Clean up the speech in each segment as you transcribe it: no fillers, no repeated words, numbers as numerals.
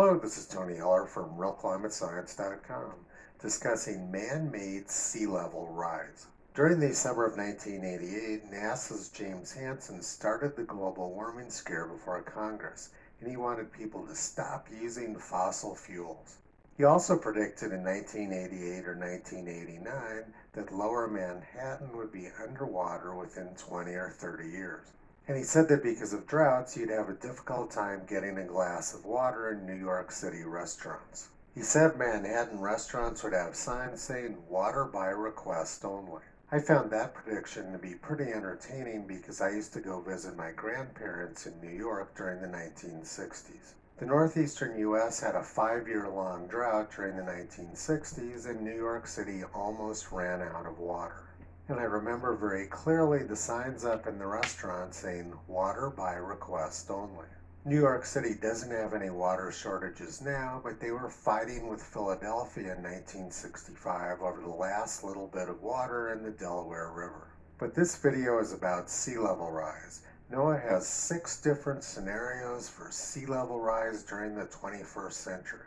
Hello, this is Tony Heller from RealClimateScience.com discussing man-made sea level rise. During the summer of 1988, NASA's James Hansen started the global warming scare before Congress, and he wanted people to stop using fossil fuels. He also predicted in 1988 or 1989 that lower Manhattan would be underwater within 20 or 30 years. And he said that because of droughts, you'd have a difficult time getting a glass of water in New York City restaurants. He said Manhattan restaurants would have signs saying water by request only. I found that prediction to be pretty entertaining because I used to go visit my grandparents in New York during the 1960s. The northeastern U.S. had a 5-year-long drought during the 1960s, and New York City almost ran out of water. And I remember very clearly the signs up in the restaurant saying water by request only. New York City doesn't have any water shortages now, but they were fighting with Philadelphia in 1965 over the last little bit of water in the Delaware River. But this video is about sea level rise. NOAA has 6 different scenarios for sea level rise during the 21st century.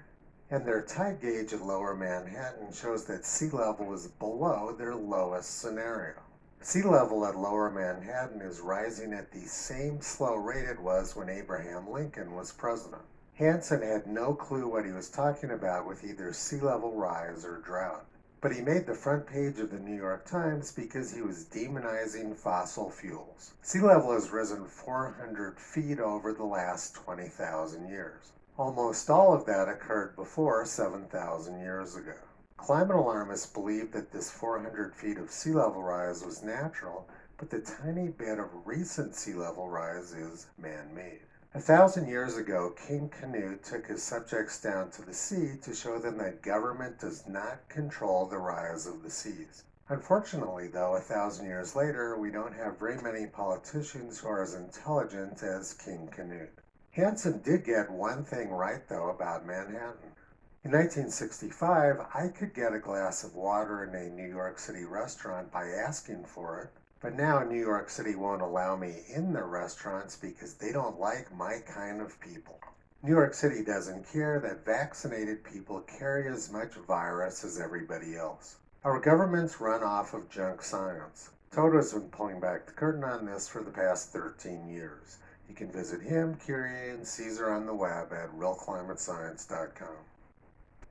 And their tide gauge at lower Manhattan shows that sea level is below their lowest scenario. Sea level at lower Manhattan is rising at the same slow rate it was when Abraham Lincoln was president. Hansen had no clue what he was talking about with either sea level rise or drought. But he made the front page of the New York Times because he was demonizing fossil fuels. Sea level has risen 400 feet over the last 20,000 years. Almost all of that occurred before 7,000 years ago. Climate alarmists believe that this 400 feet of sea level rise was natural, but the tiny bit of recent sea level rise is man-made. 1,000 years ago, King Canute took his subjects down to the sea to show them that government does not control the rise of the seas. Unfortunately, though, 1,000 years later, we don't have very many politicians who are as intelligent as King Canute. Hansen did get one thing right, though, about Manhattan. In 1965, I could get a glass of water in a New York City restaurant by asking for it, but now New York City won't allow me in their restaurants because they don't like my kind of people. New York City doesn't care that vaccinated people carry as much virus as everybody else. Our governments run off of junk science. Toto's been pulling back the curtain on this for the past 13 years. You can visit him, Curie, and Caesar on the web at realclimatescience.com.